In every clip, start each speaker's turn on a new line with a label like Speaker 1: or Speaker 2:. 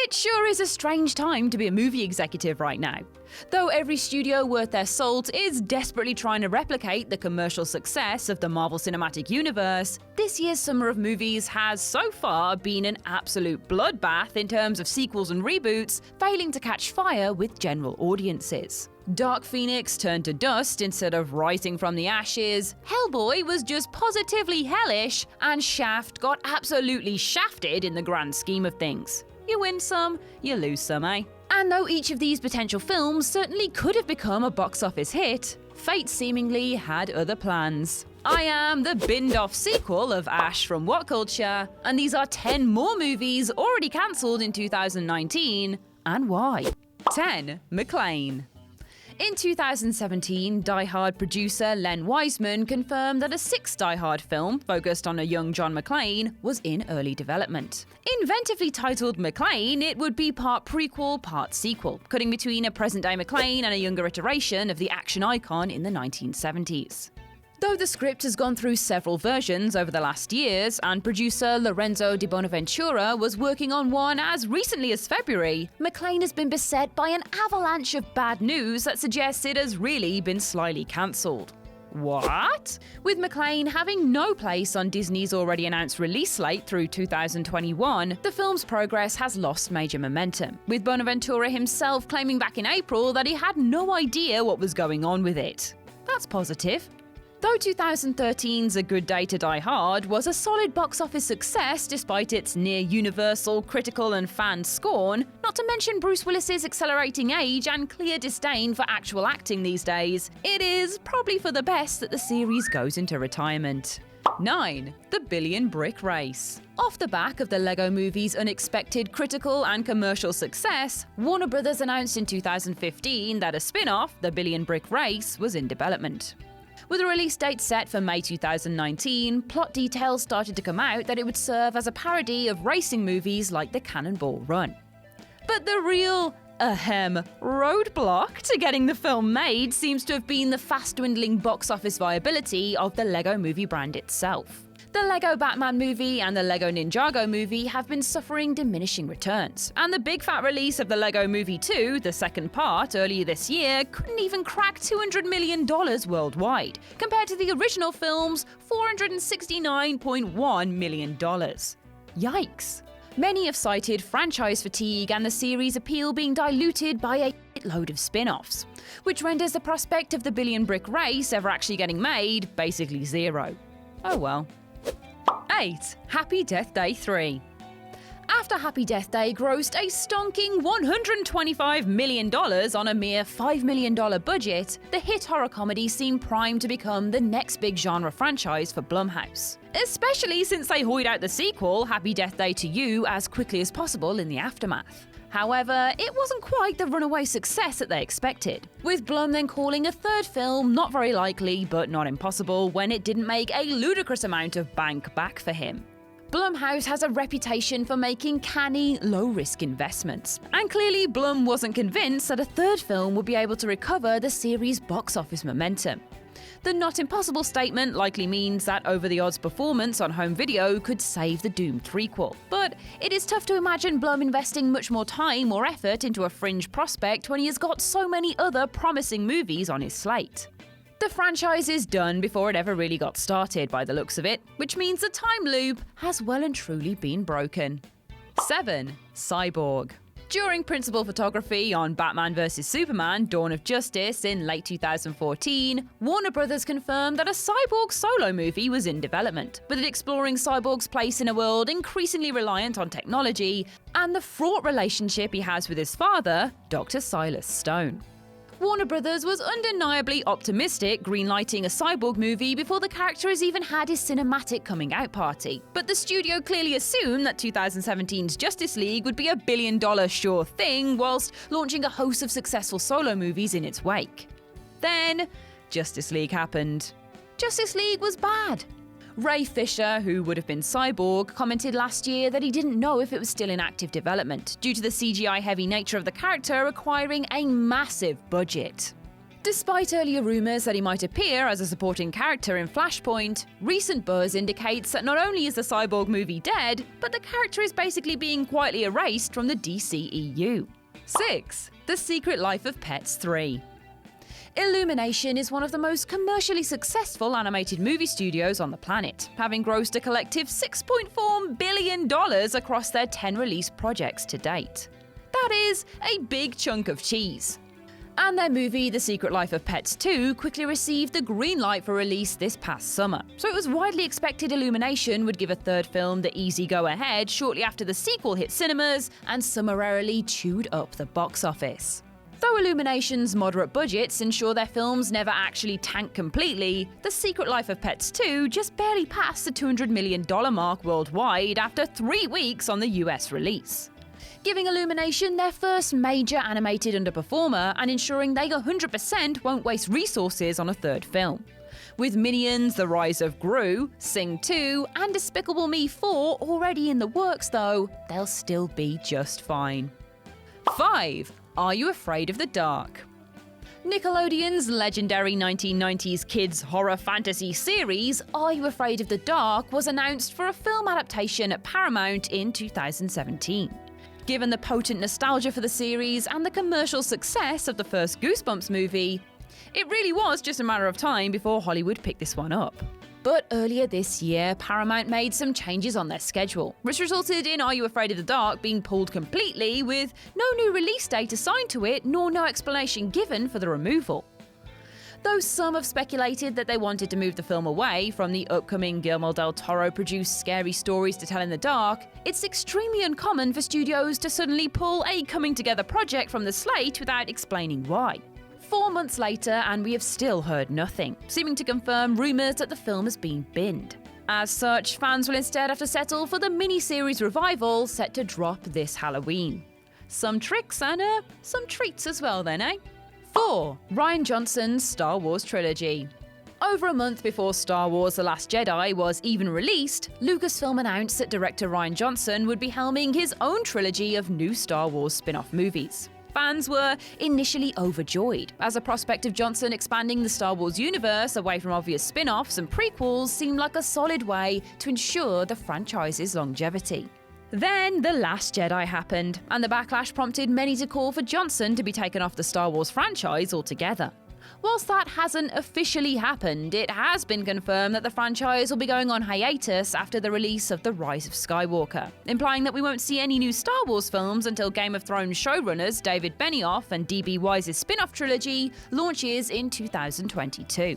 Speaker 1: It sure is a strange time to be a movie executive right now. Though every studio worth their salt is desperately trying to replicate the commercial success of the Marvel Cinematic Universe, this year's summer of movies has so far been an absolute bloodbath in terms of sequels and reboots, failing to catch fire with general audiences. Dark Phoenix turned to dust instead of rising from the ashes, Hellboy was just positively hellish, and Shaft got absolutely shafted in the grand scheme of things. You win some, you lose some, eh? And though each of these potential films certainly could have become a box office hit, fate seemingly had other plans. I am the binned-off sequel of Ash from What Culture, and these are 10 more movies already cancelled in 2019, and why. 10. McClane. In 2017, Die Hard producer Len Wiseman confirmed that a 6th Die Hard film, focused on a young John McClane, was in early development. Inventively titled McClane, it would be part prequel, part sequel, cutting between a present-day McClane and a younger iteration of the action icon in the 1970s. Though the script has gone through several versions over the last years, and producer Lorenzo Di Bonaventura was working on one as recently as February, McClane has been beset by an avalanche of bad news that suggests it has really been slyly cancelled. What? With McClane having no place on Disney's already announced release slate through 2021, the film's progress has lost major momentum, with Bonaventura himself claiming back in April that he had no idea what was going on with it. That's positive. Though 2013's A Good Day to Die Hard was a solid box office success despite its near-universal critical and fan scorn, not to mention Bruce Willis's accelerating age and clear disdain for actual acting these days, it is probably for the best that the series goes into retirement. 9. The Billion Brick Race. Off the back of the Lego Movie's unexpected critical and commercial success, Warner Bros. Announced in 2015 that a spin-off, The Billion Brick Race, was in development. With a release date set for May 2019, plot details started to come out that it would serve as a parody of racing movies like the Cannonball Run. But the real roadblock to getting the film made seems to have been the fast-dwindling box office viability of the Lego Movie brand itself. The Lego Batman movie and the Lego Ninjago movie have been suffering diminishing returns, and the big fat release of the Lego Movie 2, the second part, earlier this year, couldn't even crack $200 million worldwide, compared to the original film's $469.1 million. Yikes. Many have cited franchise fatigue and the series' appeal being diluted by a load of spin-offs, which renders the prospect of the Billion Brick Race ever actually getting made basically zero. Oh well. 8. Happy Death Day 3. After Happy Death Day grossed a stonking $125 million on a mere $5 million budget, the hit horror comedy seemed primed to become the next big genre franchise for Blumhouse. Especially since they hoyed out the sequel, Happy Death Day to You, as quickly as possible in the aftermath. However, it wasn't quite the runaway success that they expected, with Blum then calling a third film not very likely but not impossible when it didn't make a ludicrous amount of bank back for him. Blumhouse has a reputation for making canny, low-risk investments, and clearly Blum wasn't convinced that a third film would be able to recover the series' box office momentum. The not impossible statement likely means that over-the-odds performance on home video could save the doomed threequel, but it is tough to imagine Blum investing much more time or effort into a fringe prospect when he has got so many other promising movies on his slate. The franchise is done before it ever really got started by the looks of it, which means the time loop has well and truly been broken. 7. CYBORG. During principal photography on Batman vs Superman: Dawn of Justice in late 2014, Warner Bros. Confirmed that a Cyborg solo movie was in development, with it exploring Cyborg's place in a world increasingly reliant on technology and the fraught relationship he has with his father, Dr. Silas Stone. Warner Bros. Was undeniably optimistic greenlighting a Cyborg movie before the character has even had his cinematic coming-out party. But the studio clearly assumed that 2017's Justice League would be a billion-dollar sure thing, whilst launching a host of successful solo movies in its wake. Then, Justice League happened. Justice League was bad. Ray Fisher, who would have been Cyborg, commented last year that he didn't know if it was still in active development, due to the CGI-heavy nature of the character requiring a massive budget. Despite earlier rumours that he might appear as a supporting character in Flashpoint, recent buzz indicates that not only is the Cyborg movie dead, but the character is basically being quietly erased from the DCEU. 6. The Secret Life of Pets 3. Illumination is one of the most commercially successful animated movie studios on the planet, having grossed a collective $6.4 billion across their 10 release projects to date. That is a big chunk of cheese. And their movie The Secret Life of Pets 2 quickly received the green light for release this past summer, so it was widely expected Illumination would give a third film the easy go-ahead shortly after the sequel hit cinemas and summarily chewed up the box office. Though Illumination's moderate budgets ensure their films never actually tank completely, The Secret Life of Pets 2 just barely passed the $200 million mark worldwide after 3 weeks on the US release, giving Illumination their first major animated underperformer and ensuring they 100% won't waste resources on a third film. With Minions: The Rise of Gru, Sing 2, and Despicable Me 4 already in the works though, they'll still be just fine. 5. Are You Afraid of the Dark? Nickelodeon's legendary 1990s kids horror fantasy series, Are You Afraid of the Dark, was announced for a film adaptation at Paramount in 2017. Given the potent nostalgia for the series and the commercial success of the first Goosebumps movie, it really was just a matter of time before Hollywood picked this one up. But earlier this year, Paramount made some changes on their schedule, which resulted in Are You Afraid of the Dark being pulled completely, with no new release date assigned to it, nor no explanation given for the removal. Though some have speculated that they wanted to move the film away from the upcoming Guillermo del Toro-produced scary stories to tell in the dark, it's extremely uncommon for studios to suddenly pull a coming-together project from the slate without explaining why. 4 months later, and we have still heard nothing, seeming to confirm rumours that the film has been binned. As such, fans will instead have to settle for the miniseries revival set to drop this Halloween. Some tricks and some treats as well then, eh? 4. Rian Johnson's Star Wars trilogy. Over a month before Star Wars: The Last Jedi was even released, Lucasfilm announced that director Rian Johnson would be helming his own trilogy of new Star Wars spin-off movies. Fans were initially overjoyed, as the prospect of Johnson expanding the Star Wars universe away from obvious spin-offs and prequels seemed like a solid way to ensure the franchise's longevity. Then The Last Jedi happened, and the backlash prompted many to call for Johnson to be taken off the Star Wars franchise altogether. Whilst that hasn't officially happened, it has been confirmed that the franchise will be going on hiatus after the release of The Rise of Skywalker, implying that we won't see any new Star Wars films until Game of Thrones showrunners David Benioff and D.B. Wise's spin-off trilogy launches in 2022.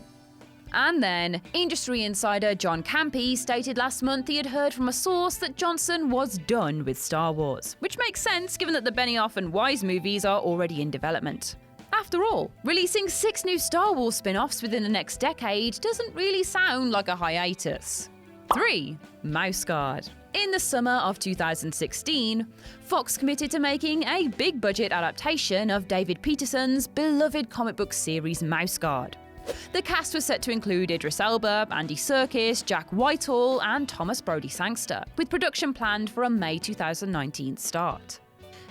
Speaker 1: And then, industry insider John Campy stated last month he had heard from a source that Johnson was done with Star Wars, which makes sense given that the Benioff and Wise movies are already in development. After all, releasing 6 new Star Wars spin-offs within the next decade doesn't really sound like a hiatus. 3. Mouse Guard. In the summer of 2016, Fox committed to making a big-budget adaptation of David Peterson's beloved comic book series Mouse Guard. The cast was set to include Idris Elba, Andy Serkis, Jack Whitehall, and Thomas Brodie Sangster, with production planned for a May 2019 start.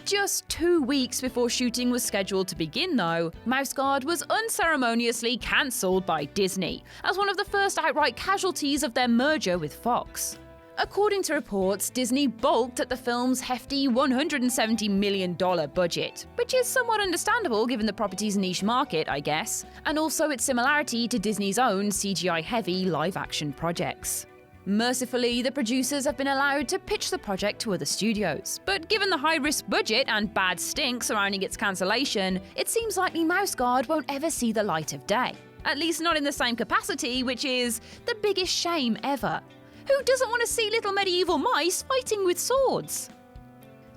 Speaker 1: Just 2 weeks before shooting was scheduled to begin though, Mouse Guard was unceremoniously cancelled by Disney, as one of the first outright casualties of their merger with Fox. According to reports, Disney balked at the film's hefty $170 million budget, which is somewhat understandable given the property's niche market, I guess, and also its similarity to Disney's own CGI-heavy live-action projects. Mercifully, the producers have been allowed to pitch the project to other studios, but given the high-risk budget and bad stink surrounding its cancellation, it seems likely Mouse Guard won't ever see the light of day. At least not in the same capacity, which is the biggest shame ever. Who doesn't want to see little medieval mice fighting with swords?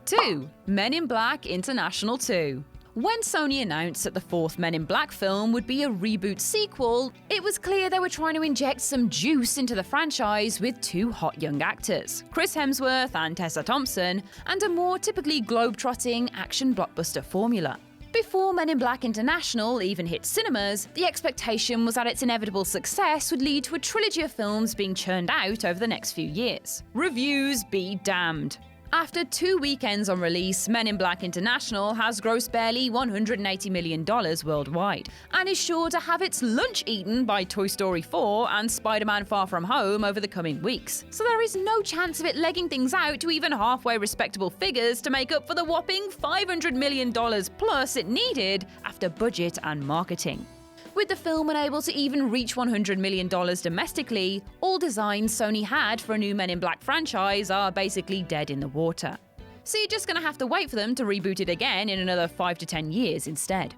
Speaker 1: 2. Men in Black International 2. When Sony announced that the 4th Men in Black film would be a reboot sequel, it was clear they were trying to inject some juice into the franchise with 2 hot young actors, Chris Hemsworth and Tessa Thompson, and a more typically globe-trotting action blockbuster formula. Before Men in Black International even hit cinemas, the expectation was that its inevitable success would lead to a trilogy of films being churned out over the next few years. Reviews be damned. After 2 weekends on release, Men in Black International has grossed barely $180 million worldwide, and is sure to have its lunch eaten by Toy Story 4 and Spider-Man Far From Home over the coming weeks. So there is no chance of it legging things out to even halfway respectable figures to make up for the whopping $500 million plus it needed after budget and marketing. With the film unable to even reach $100 million domestically, all designs Sony had for a new Men in Black franchise are basically dead in the water. So you're just gonna have to wait for them to reboot it again in another 5 to 10 years instead.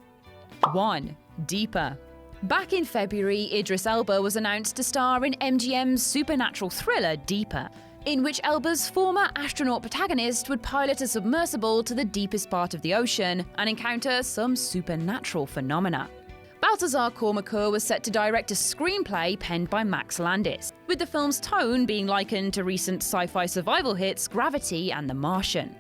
Speaker 1: 1. Deeper. Back in February, Idris Elba was announced to star in MGM's supernatural thriller Deeper, in which Elba's former astronaut protagonist would pilot a submersible to the deepest part of the ocean and encounter some supernatural phenomena. Balthazar Kormakur was set to direct a screenplay penned by Max Landis, with the film's tone being likened to recent sci-fi survival hits Gravity and The Martian.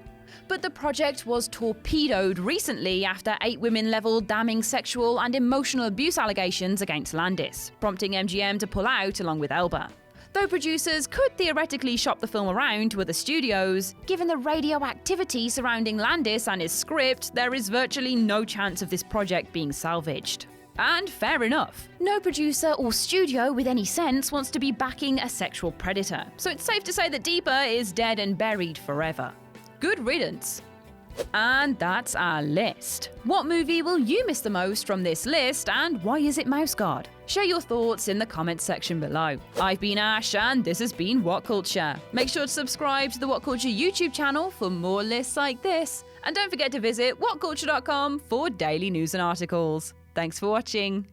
Speaker 1: But the project was torpedoed recently after 8 women leveled damning sexual and emotional abuse allegations against Landis, prompting MGM to pull out along with Elba. Though producers could theoretically shop the film around to other studios, given the radioactivity surrounding Landis and his script, there is virtually no chance of this project being salvaged. And fair enough. No producer or studio with any sense wants to be backing a sexual predator, so it's safe to say that Deeper is dead and buried forever. Good riddance. And that's our list. What movie will you miss the most from this list, and why is it Mouse Guard? Share your thoughts in the comments section below. I've been Ash, and this has been What Culture. Make sure to subscribe to the What Culture YouTube channel for more lists like this. And don't forget to visit whatculture.com for daily news and articles. Thanks for watching.